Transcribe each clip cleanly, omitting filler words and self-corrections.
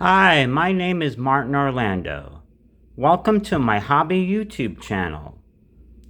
Hi, my name is Martin Orlando. Welcome to my hobby YouTube channel.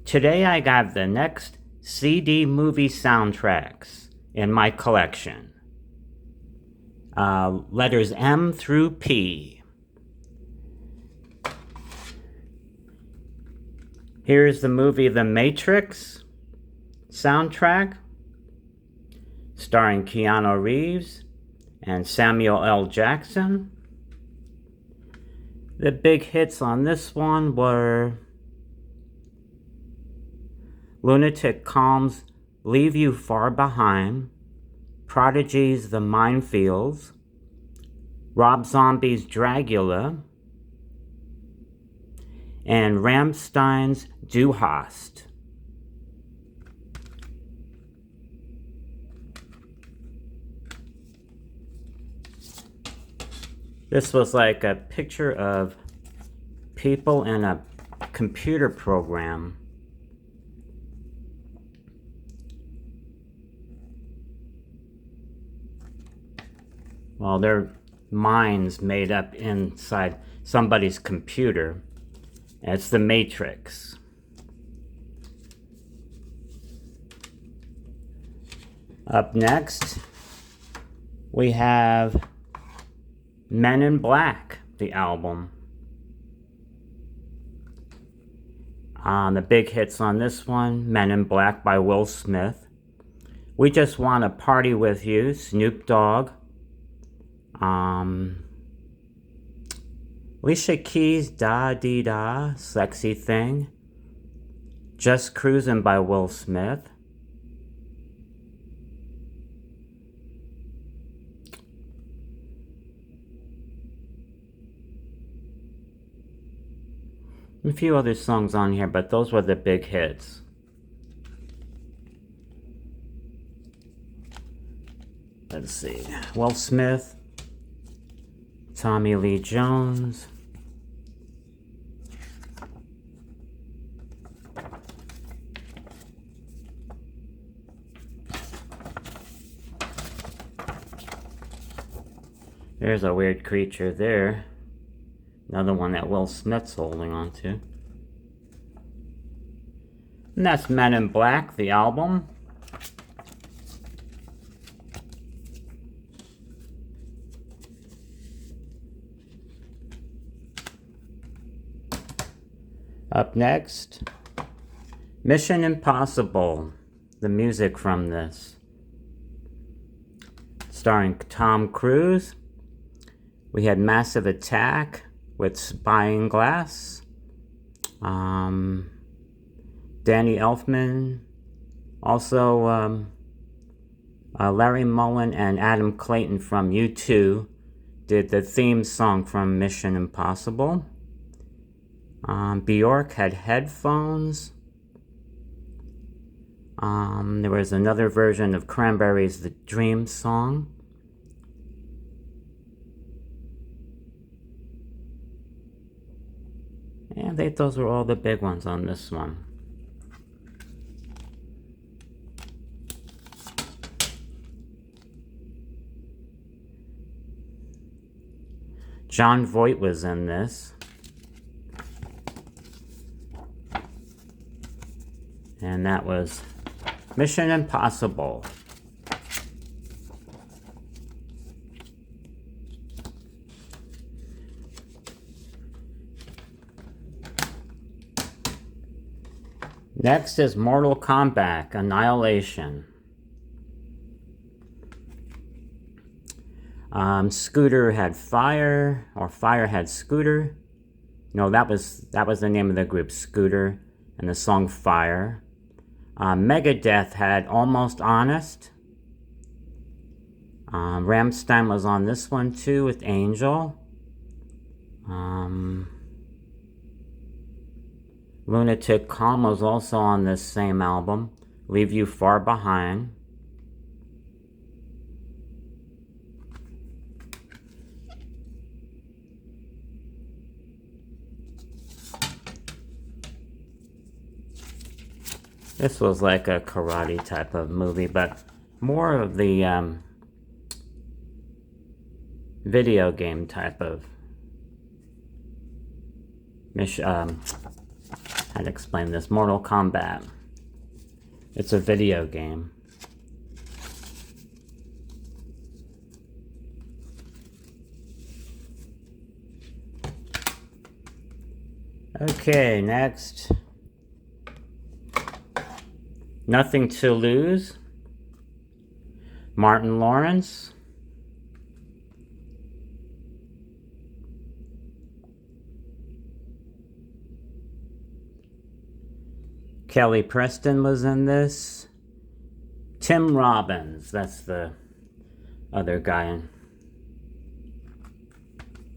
Today I got the next CD movie soundtracks in my collection. Letters M through P. Here's the movie The Matrix soundtrack, starring Keanu Reeves and Samuel L. Jackson. The big hits on this one were Lunatic Calm's Leave You Far Behind, Prodigy's The Minefields, Rob Zombie's Dragula, and Rammstein's Du Hast. This was like a picture of people in a computer program. Well, their minds made up inside somebody's computer. It's The Matrix. Up next, we have Men in Black, the album. The big hits on this one, Men in Black by Will Smith. We Just Want to Party With You, Snoop Dogg. Alicia Keys, Da Dee Da, Sexy Thing. Just Cruising by Will Smith. A few other songs on here, but those were the big hits. Let's see. Will Smith, Tommy Lee Jones, there's a weird creature there. Another one that Will Smith's holding on to. And that's Men in Black, the album. Up next, Mission Impossible, the music from this. Starring Tom Cruise. We had Massive Attack with Spying Glass. Danny Elfman. Also, Larry Mullen and Adam Clayton from U2 did the theme song from Mission Impossible. Bjork had Headphones. There was another version of Cranberries' The Dream Song. And I think those were all the big ones on this one. Jon Voight was in this. And that was Mission Impossible. Next is Mortal Kombat Annihilation. Scooter had Fire, or Fire had Scooter. No, that was the name of the group, Scooter, and the song Fire. Megadeth had Almost Honest. Rammstein was on this one too with Angel. Lunatic Calm was also on this same album, Leave You Far Behind. This was like a karate type of movie, but more of the video game type of mission. How to explain this? Mortal Kombat. It's a video game. Okay, next. Nothing to Lose. Martin Lawrence. Kelly Preston was in this. Tim Robbins, that's the other guy in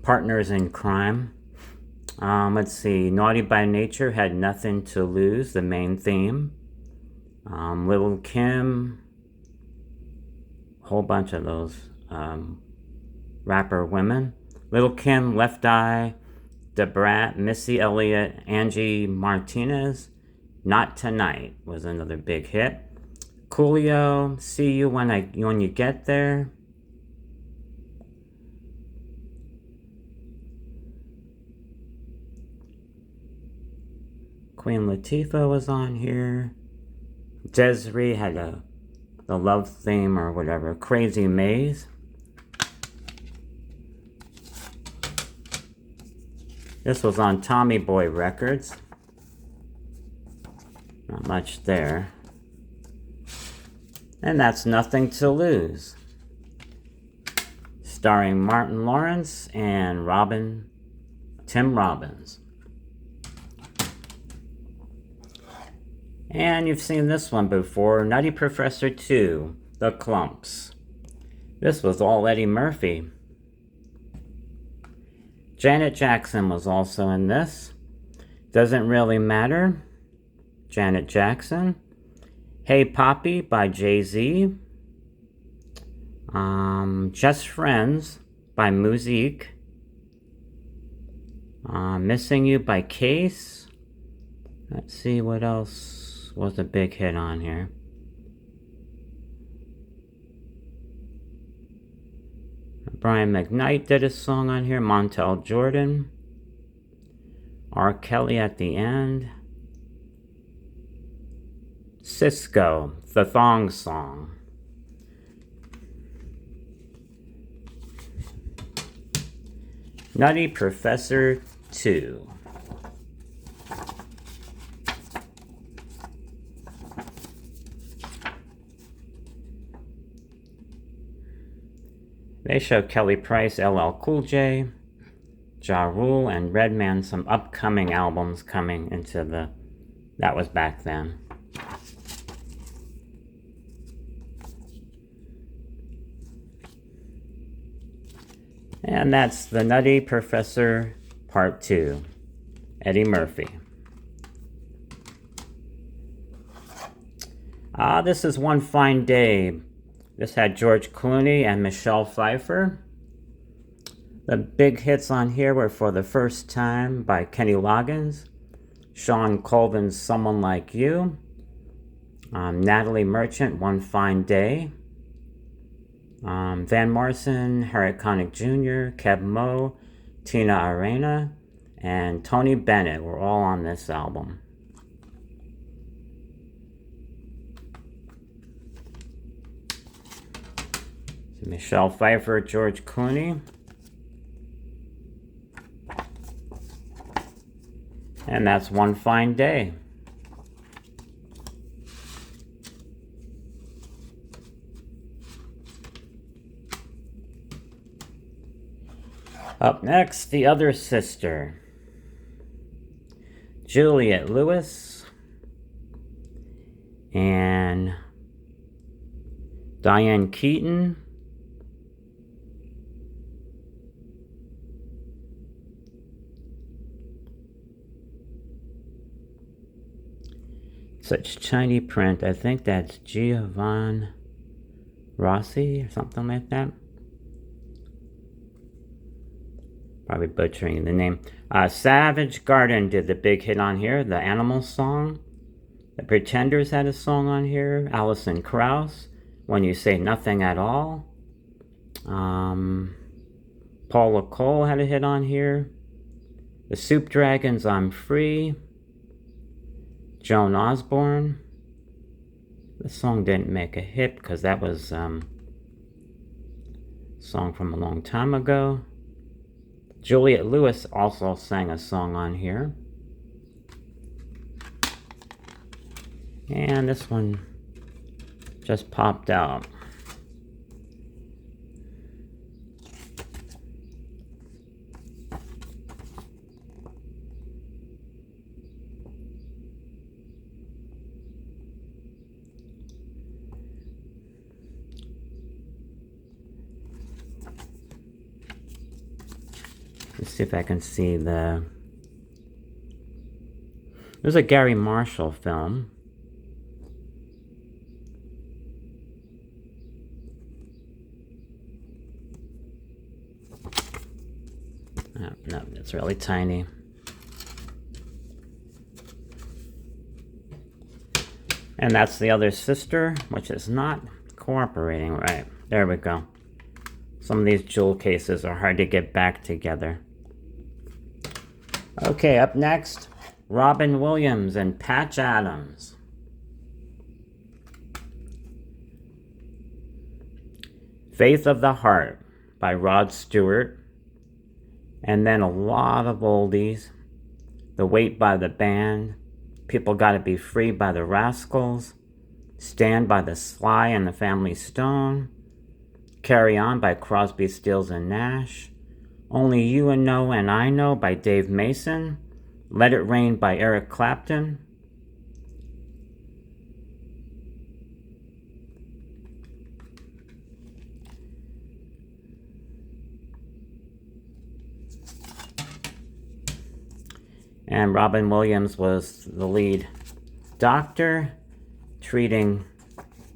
Partners in Crime. Let's see, Naughty by Nature had Nothing to Lose, the main theme. Lil' Kim, a whole bunch of those rapper women. Lil' Kim, Left Eye, Da Brat, Missy Elliott, Angie Martinez. Not Tonight was another big hit. Coolio, See You When You Get There. Queen Latifah was on here. Desiree had the love theme or whatever. Crazy Maze. This was on Tommy Boy Records. Not much there. And that's Nothing to Lose. Starring Martin Lawrence and Tim Robbins. And you've seen this one before, Nutty Professor 2, The Klumps. This was all Eddie Murphy. Janet Jackson was also in this. Doesn't Really Matter, Janet Jackson. Hey Poppy by Jay-Z. Just Friends by Musique. Missing You by Case. Let's see what else was a big hit on here. Brian McKnight did a song on here. Montel Jordan. R. Kelly at the end. Cisco, The Thong Song. Nutty Professor 2. They show Kelly Price, LL Cool J, Ja Rule, and Redman, some upcoming albums coming into that was back then. And that's The Nutty Professor Part 2, Eddie Murphy. This is One Fine Day. This had George Clooney and Michelle Pfeiffer. The big hits on here were For the First Time by Kenny Loggins, Sean Colvin's Someone Like You, Natalie Merchant, One Fine Day, Van Morrison, Harry Connick Jr., Keb Mo, Tina Arena, and Tony Bennett were all on this album. So Michelle Pfeiffer, George Clooney. And that's One Fine Day. Up next, The Other Sister. Juliette Lewis and Diane Keaton. Such tiny print. I think that's Giovanni Rossi or something like that. Probably butchering the name. Savage Garden did the big hit on here, the Animal song. The Pretenders had a song on here. Alison Krauss, When You Say Nothing at All. Paula Cole had a hit on here. The Soup Dragons, I'm Free. Joan Osborne. The song didn't make a hit because that was a song from a long time ago. Juliette Lewis also sang a song on here. And this one just popped out. Let's see if I can see the... It was a Gary Marshall film. Oh, no, it's really tiny. And that's the other sister, which is not cooperating right. There we go. Some of these jewel cases are hard to get back together. Okay, up next, Robin Williams and Patch Adams. Faith of the Heart by Rod Stewart. And then a lot of oldies. The Weight by the Band. People Gotta Be Free by the Rascals. Stand by the Sly and the Family Stone. Carry On by Crosby, Stills and Nash. Only You Know and I Know by Dave Mason. Let It Rain by Eric Clapton. And Robin Williams was the lead doctor treating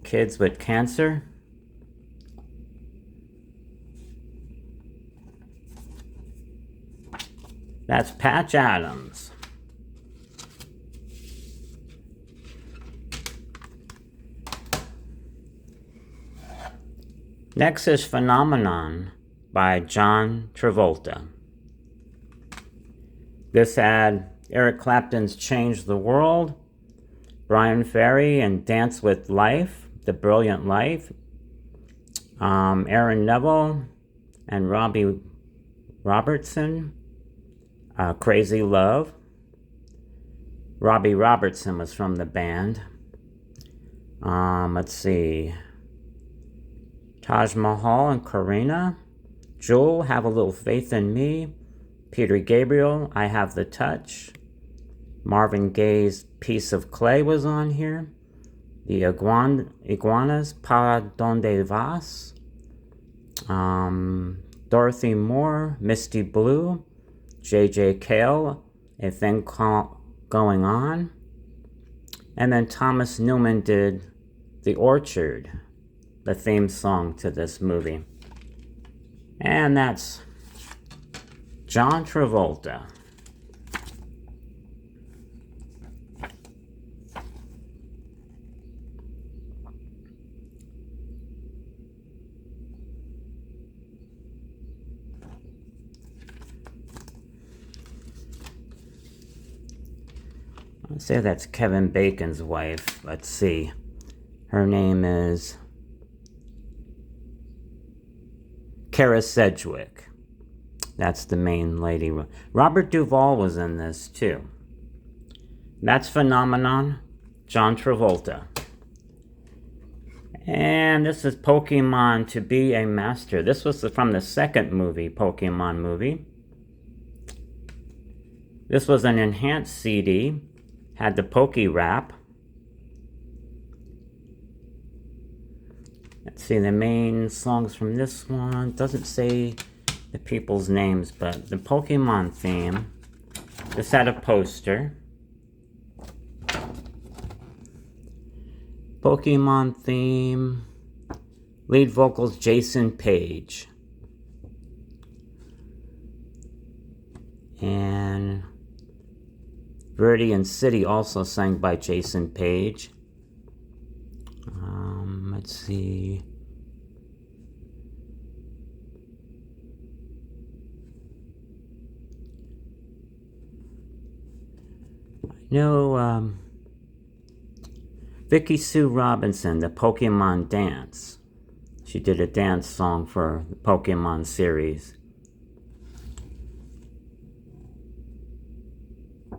kids with cancer. That's Patch Adams. Next is Phenomenon by John Travolta. This had Eric Clapton's Change the World, Brian Ferry and Dance with Life, The Brilliant Life, Aaron Neville and Robbie Robertson, Crazy Love. Robbie Robertson was from the band. Let's see. Taj Mahal and Karina. Jewel, Have a Little Faith in Me. Peter Gabriel, I Have the Touch. Marvin Gaye's Piece of Clay was on here. The Iguanas, Pa Donde Vas. Dorothy Moore, Misty Blue. J.J. Cale, A Thing Going On. And then Thomas Newman did The Orchard, the theme song to this movie. And that's John Travolta. I'd say that's Kevin Bacon's wife. Let's see. Her name is Kara Sedgwick. That's the main lady. Robert Duvall was in this too. That's Phenomenon, John Travolta. And this is Pokemon To Be a Master. This was from the second movie, Pokemon movie. This was an enhanced CD. Had the Poke Rap. Let's see the main songs from this one. Doesn't say the people's names, but the Pokemon theme. This had a poster. Pokemon theme. Lead vocals Jason Page. And Viridian City also sang by Jason Page. Let's see. Vicky Sue Robinson, the Pokemon Dance. She did a dance song for the Pokemon series. I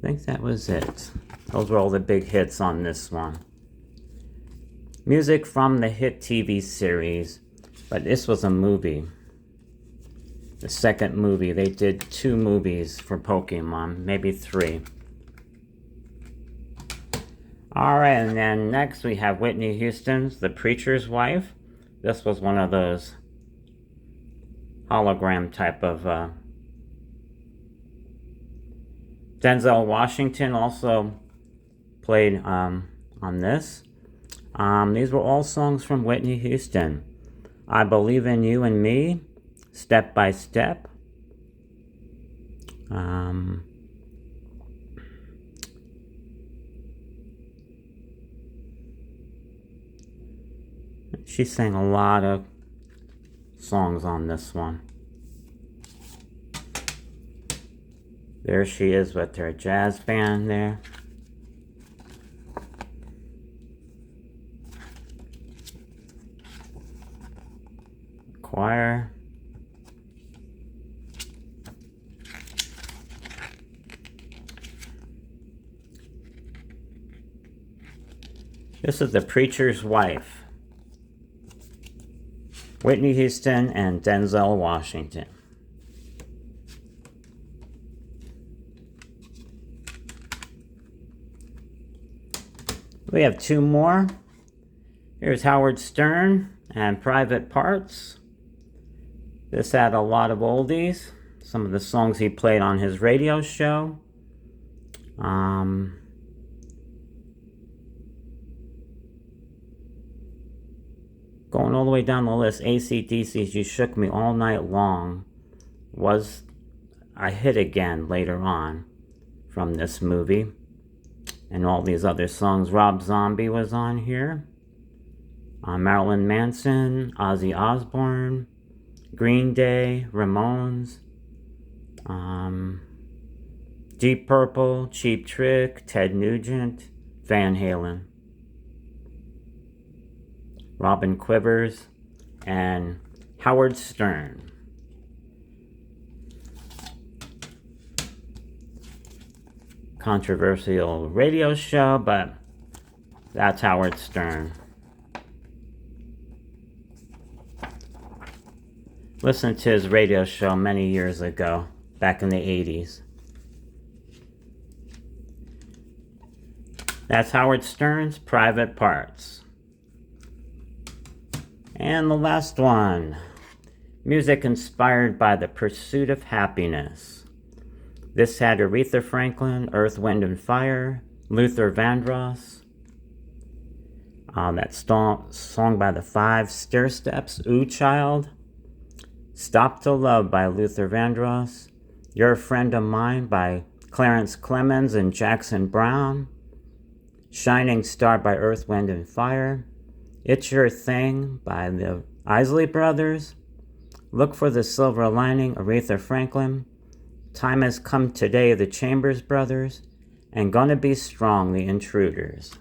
think that was it. Those were all the big hits on this one. Music from the hit TV series, but this was a movie. The second movie. They did 2 movies for Pokemon, maybe 3. Alright, and then next we have Whitney Houston's The Preacher's Wife. This was one of those hologram type of... Denzel Washington also played on this. These were all songs from Whitney Houston. I Believe in You and Me, Step by Step. She sang a lot of songs on this one. There she is with her jazz band there. Choir. This is The Preacher's Wife. Whitney Houston and Denzel Washington. We have 2 more. Here's Howard Stern and Private Parts. This had a lot of oldies. Some of the songs he played on his radio show. Going all the way down the list, AC/DC's You Shook Me All Night Long was a hit again later on from this movie. And all these other songs. Rob Zombie was on here. Marilyn Manson, Ozzy Osbourne, Green Day, Ramones, Deep Purple, Cheap Trick, Ted Nugent, Van Halen, Robin Quivers, and Howard Stern. Controversial radio show, but that's Howard Stern. Listened to his radio show many years ago, back in the 80s. That's Howard Stern's Private Parts. And the last one, music inspired by the pursuit of happiness. This had Aretha Franklin, Earth, Wind and Fire, Luther Vandross. That song by the 5 Stairsteps, Ooh Child. Stop to Love by Luther Vandross. You're a Friend of Mine by Clarence Clemens and Jackson Browne. Shining Star by Earth, Wind and Fire. It's Your Thing by the Isley Brothers. Look for the Silver Lining, Aretha Franklin. Time Has Come Today, the Chambers Brothers. And Gonna Be Strong, the Intruders.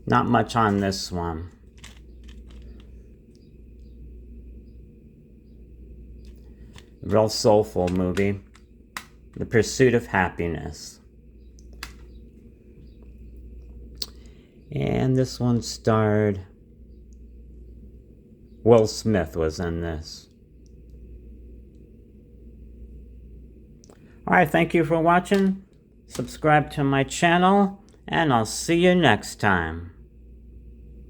Not much on this one. Real soulful movie. The Pursuit of Happiness. And this one starred... Will Smith was in this. Alright, thank you for watching. Subscribe to my channel, and I'll see you next time.